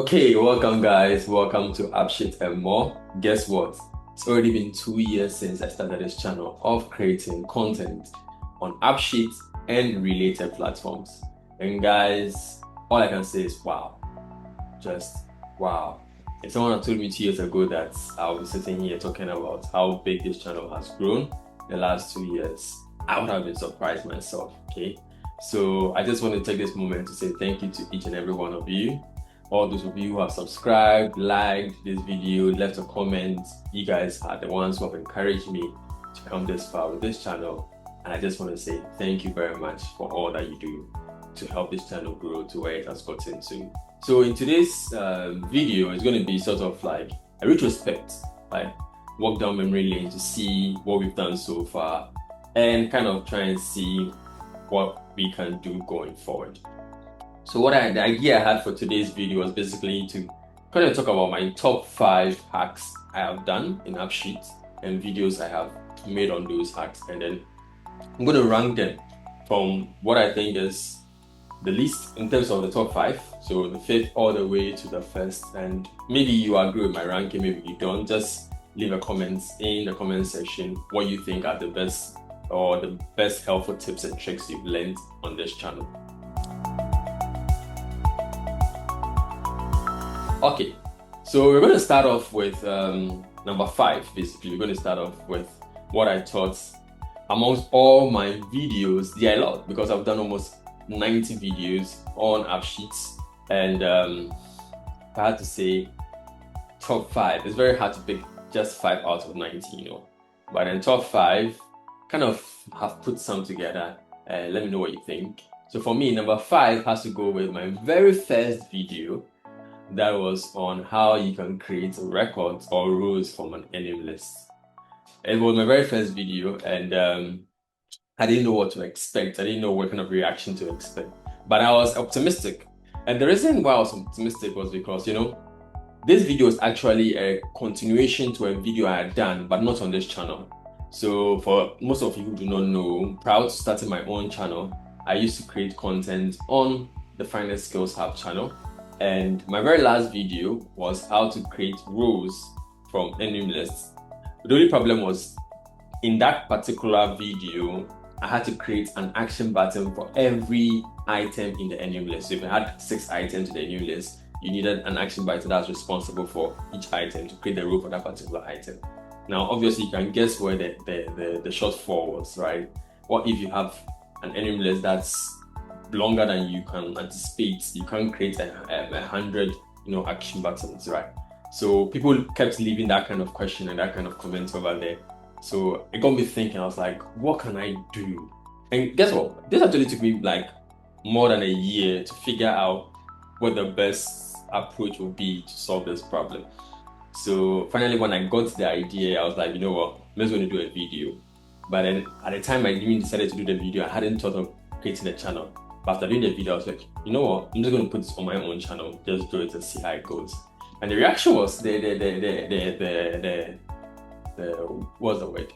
Okay, welcome guys. Welcome to AppSheet and more. Guess what? It's already been 2 years since I started this channel of creating content on AppSheet and related platforms. And guys, all I can say is wow. Just wow. If someone had told me 2 years ago that I'll be sitting here talking about how big this channel has grown in the last 2 years, I would have been surprised myself. Okay. So I just want to take this moment to say thank you to each and every one of you. All those of you who have subscribed, liked this video, left a comment. You guys are the ones who have encouraged me to come this far with this channel. And I just want to say thank you very much for all that you do to help this channel grow to where it has gotten to. So in today's video, it's going to be sort of like a retrospect, like walk down memory lane to see what we've done so far and kind of try and see what we can do going forward. So the idea I had for today's video was basically to kind of talk about my top 5 hacks I have done in AppSheet and videos I have made on those hacks, and then I'm going to rank them from what I think is the least in terms of the top 5, so the 5th all the way to the 1st. And maybe you agree with my ranking, maybe you don't. Just leave a comment in the comment section what you think are the best or the best helpful tips and tricks you've learned on this channel. Okay, so we're going to start off with number 5. Basically, we're going to start off with what I thought amongst all my videos. There are a lot because I've done almost 90 videos on AppSheets, and if I had to say top 5, it's very hard to pick just 5 out of 90, But in top 5, kind of have put some together. Let me know what you think. So for me, number 5 has to go with my very first video. That was on how you can create records or rows from an EnumList. It was my very first video, and I didn't know what to expect. I didn't know what kind of reaction to expect, but I was optimistic. And the reason why I was optimistic was because, this video is actually a continuation to a video I had done, but not on this channel. So for most of you who do not know, prior to starting my own channel, I used to create content on the Finance Skills Hub channel. And my very last video was how to create rows from EnumList. The only problem was in that particular video, I had to create an action button for every item in the EnumList. So if you had 6 items in the EnumList, you needed an action button that was responsible for each item to create the row for that particular item. Now, obviously, you can guess where the shortfall was, right? What if you have an EnumList that's longer than you can anticipate? You can't create 100 action buttons, right? So people kept leaving that kind of question and that kind of comment over there. So it got me thinking. I was like, what can I do? And guess what? This actually took me like more than a year to figure out what the best approach would be to solve this problem. So finally, when I got the idea, I was like, you know what, I'm just going to do a video. But then at the time I even decided to do the video, I hadn't thought of creating a channel. But after doing the video, I was like, you know what, I'm just going to put this on my own channel, just do it and see how it goes. And the reaction was what's the word?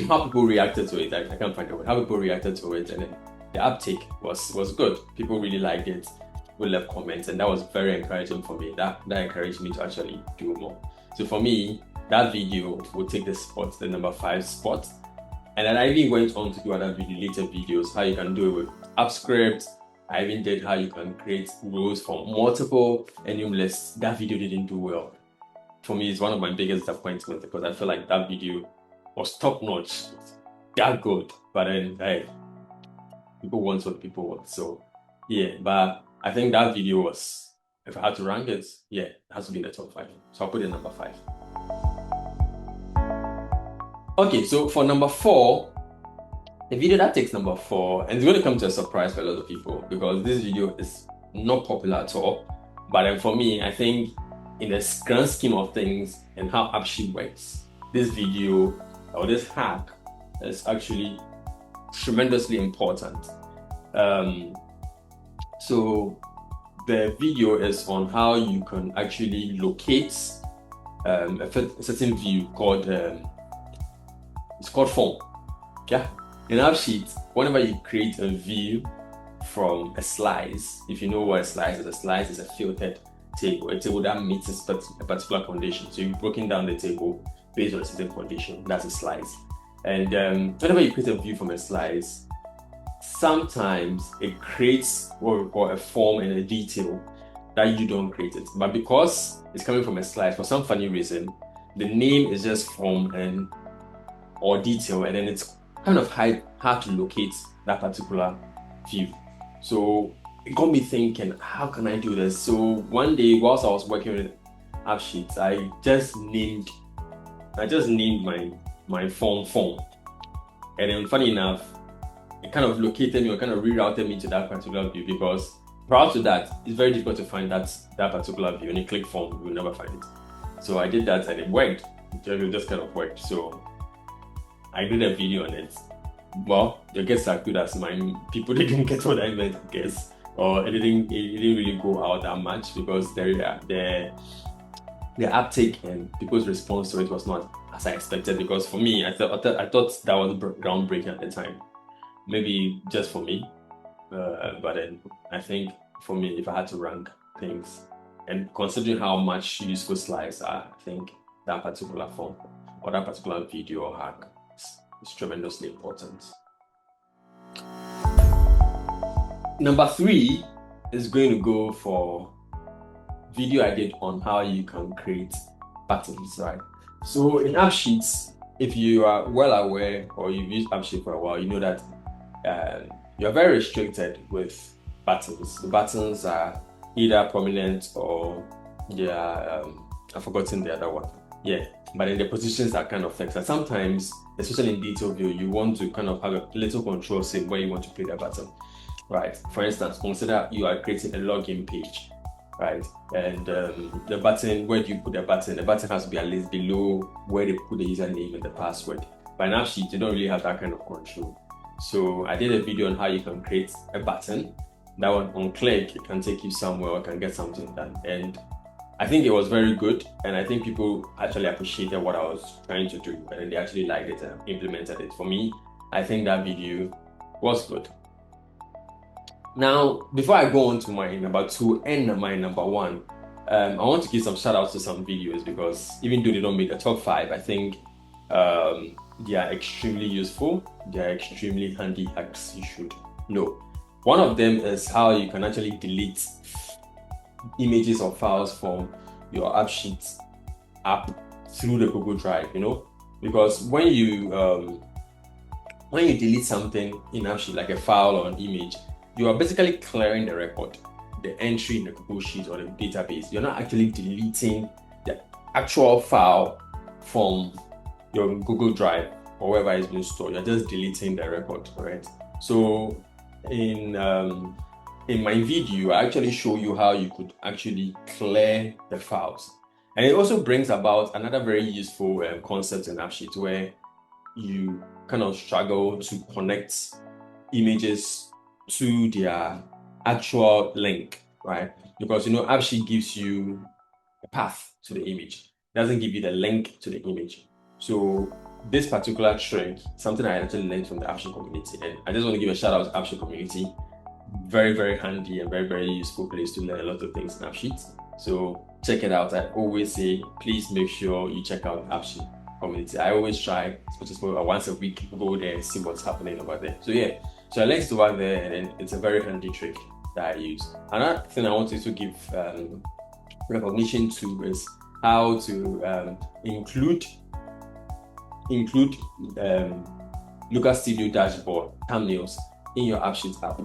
How people reacted to it. I can't find the word. How people reacted to it, and then the uptake was good. People really liked it. People left comments, and that was very encouraging for me. That encouraged me to actually do more. So for me, that video will take the spot, the number 5 spot. And then I even went on to do other related videos, how you can do it with AppScript. I even did how you can create rows from multiple EnumLists. That video didn't do well. For me, it's one of my biggest disappointments because I feel like that video was top notch, that good. But then, hey, people want what people want. So yeah, but I think that video was, if I had to rank it, yeah, it has to be in the top 5. So I'll put it number 5. Okay, so for number 4, the video that takes number 4, and it's going to come to a surprise for a lot of people because this video is not popular at all. But then for me, I think in the grand scheme of things and how AppSheet works, this video or this hack is actually tremendously important. So the video is on how you can actually locate a certain view called it's called form. Yeah, in AppSheet, whenever you create a view from a slice. If you know what a slice is a filtered table, a table that meets a particular condition. So you've broken down the table based on a certain condition. That's a slice. And whenever you create a view from a slice, sometimes it creates what we call a form and a detail that you don't create it. But because it's coming from a slice, for some funny reason, the name is just form and or detail, and then it's kind of hard to locate that particular view. So it got me thinking, how can I do this? So one day, whilst I was working with AppSheet, I just named my form, and then funny enough, it kind of located me or kind of rerouted me to that particular view, because prior to that, it's very difficult to find that particular view. When you click form, you will never find it. So I did that and it worked. It just kind of worked. So I did a video on it. Well, your guess are good as mine. People didn't get what I meant, I guess, or it didn't really go out that much, because the uptake and people's response to it was not as I expected. Because for me, I thought that was groundbreaking at the time. Maybe just for me, but then I think for me, if I had to rank things, and considering how much useful slides are, I think that particular form or that particular video or hack is tremendously important. Number 3 is going to go for video I did on how you can create buttons, right? So in AppSheets, if you are well aware or you've used AppSheet for a while, you know that you're very restricted with buttons. The buttons are either prominent or they are, I've forgotten the other one. Yeah, but then the positions are kind of fixed. And sometimes, especially in detail view, you want to kind of have a little control, say where you want to place the button, right? For instance, consider you are creating a login page, right? And the button, where do you put the button? The button has to be at least below where they put the username and the password. But in AppSheet, you don't really have that kind of control. So I did a video on how you can create a button. That one, on click, it can take you somewhere or can get something done. And I think it was very good. And I think people actually appreciated what I was trying to do. And they actually liked it and implemented it. For me, I think that video was good. Now, before I go on to my number 2 and my number 1, I want to give some shout outs to some videos, because even though they don't make the top 5, I think they are extremely useful. They are extremely handy hacks you should know. One of them is how you can actually delete images or files from your AppSheet app through the Google Drive, because when you delete something in AppSheet, like a file or an image, you are basically clearing the record, the entry in the Google Sheet or the database. You're not actually deleting the actual file from your Google Drive or wherever it's been stored. You're just deleting the record, right? So in my video, I actually show you how you could actually clear the files. And it also brings about another very useful concept in AppSheet, where you kind of struggle to connect images to their actual link, right? Because AppSheet gives you a path to the image. It doesn't give you the link to the image. So this particular trick, something I actually learned from the AppSheet community, and I just want to give a shout out to AppSheet community. Very, very handy and very, very useful place to learn a lot of things in AppSheet. So check it out. I always say, please make sure you check out AppSheet community. I always try, as much as possible, once a week, go there and see what's happening over there. So yeah, so I linked it over there, and it's a very handy trick that I use. Another thing I wanted to give recognition to is how to include Lucas Studio dashboard thumbnails in your AppSheet app.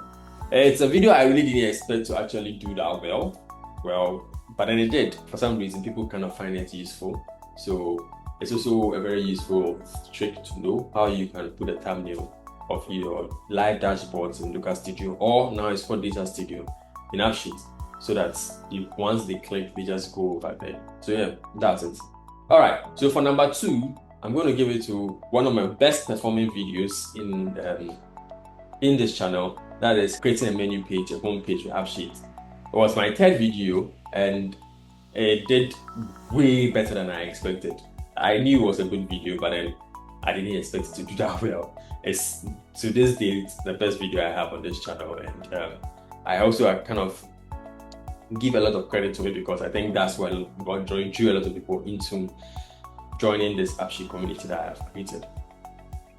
It's a video I really didn't expect to actually do that well, but then it did. For some reason, people kind of find it useful. So it's also a very useful trick to know how you can put a thumbnail of your live dashboards in Lucas Studio, or now it's called Data Studio in AppSheet, so that once they click, they just go over there. So yeah, that's it. All right, so for number 2, I'm going to give it to one of my best performing videos in this channel. That is creating a menu page, a home page with AppSheet. It was my 3rd video, and it did way better than I expected. I knew it was a good video, but then I didn't expect it to do that well. It's to this day it's the best video I have on this channel, and I also kind of give a lot of credit to it because I think that's what drew a lot of people into joining this AppSheet community that I have created.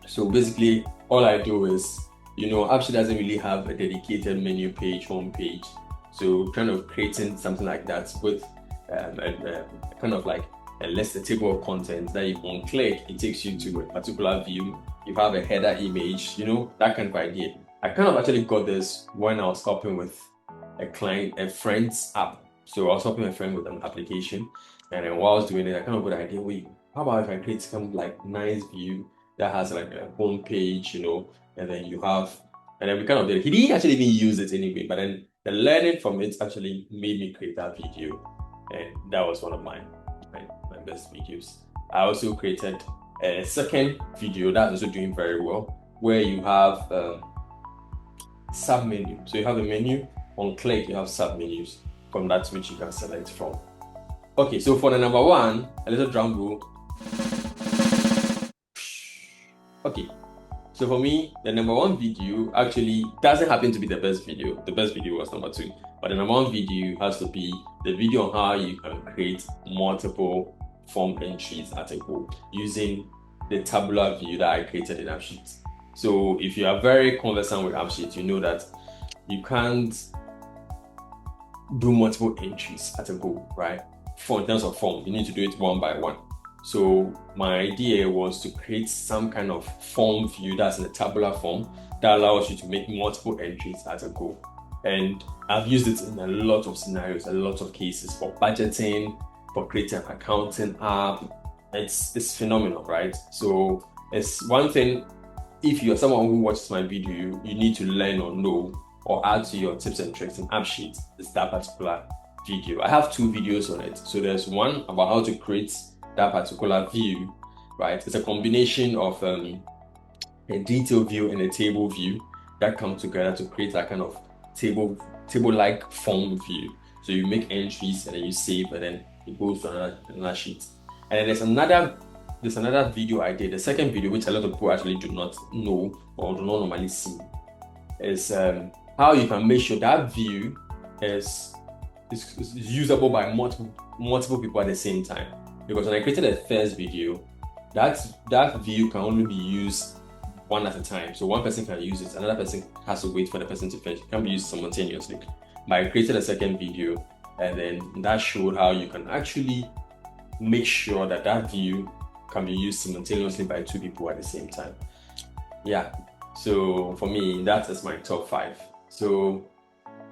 So basically, all I do is, AppSheet doesn't really have a dedicated menu page, home page. So kind of creating something like that with kind of like a table of contents that if you click, it takes you to a particular view. You have a header image, that kind of idea. I kind of actually got this when I was helping with a friend's app. So I was helping a friend with an application, and then while I was doing it, I kind of got the idea, wait, how about if I create some like nice view that has like a home page, and then we kind of did it. He didn't actually even use it anyway, but then the learning from it actually made me create that video, and that was one of my best videos. I also created a second video that's also doing very well, where you have sub menu. So you have a menu, on click you have sub menus from that which you can select from. Okay, so for the number one, a little drum roll. Okay, so for me, the number one video actually doesn't happen to be the best video. The best video was number two, but the number one video has to be the video on how you can create multiple form entries at a go using the tabular view that I created in AppSheet. So if you are very conversant with AppSheet, you know that you can't do multiple entries at a go, right? In terms of form, you need to do it one by one. So my idea was to create some kind of form view that's in a tabular form that allows you to make multiple entries at a go. And I've used it in a lot of scenarios, a lot of cases for budgeting, for creating an accounting app. It's phenomenal, right? So it's one thing, if you're someone who watches my video, you need to learn or know or add to your tips and tricks in AppSheet, is that particular video. I have two videos on it. So there's one about how to create that particular view, right? It's a combination of a detail view and a table view that come together to create that kind of table-like form view. So you make entries and then you save, and then it goes to another sheet. And then there's another video I did, the second video, which a lot of people actually do not know or do not normally see, is how you can make sure that view is usable by multiple people at the same time. Because when I created the first video, that view can only be used one at a time. So one person can use it, another person has to wait for the person to finish. It can be used simultaneously. But I created a second video, and then that showed how you can actually make sure that view can be used simultaneously by two people at the same time. Yeah, so for me, that is my top 5. So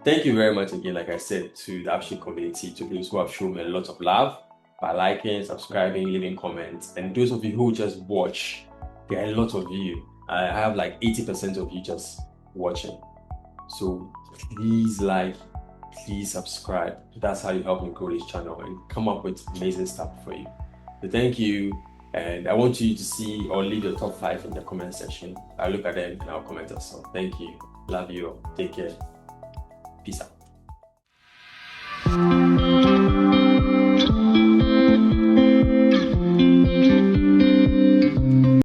thank you very much again, like I said, to the AppSheet community, to those who have shown me a lot of love by liking, subscribing, leaving comments, and those of you who just watch. There are a lot of you. I have like 80% of you just watching. So please like, please subscribe. That's how you help me grow this channel and come up with amazing stuff for you. So thank you, and I want you to see or leave your top 5 in the comment section. I'll look at them and I'll comment as well. Thank you. Love you all. Take care. Peace out.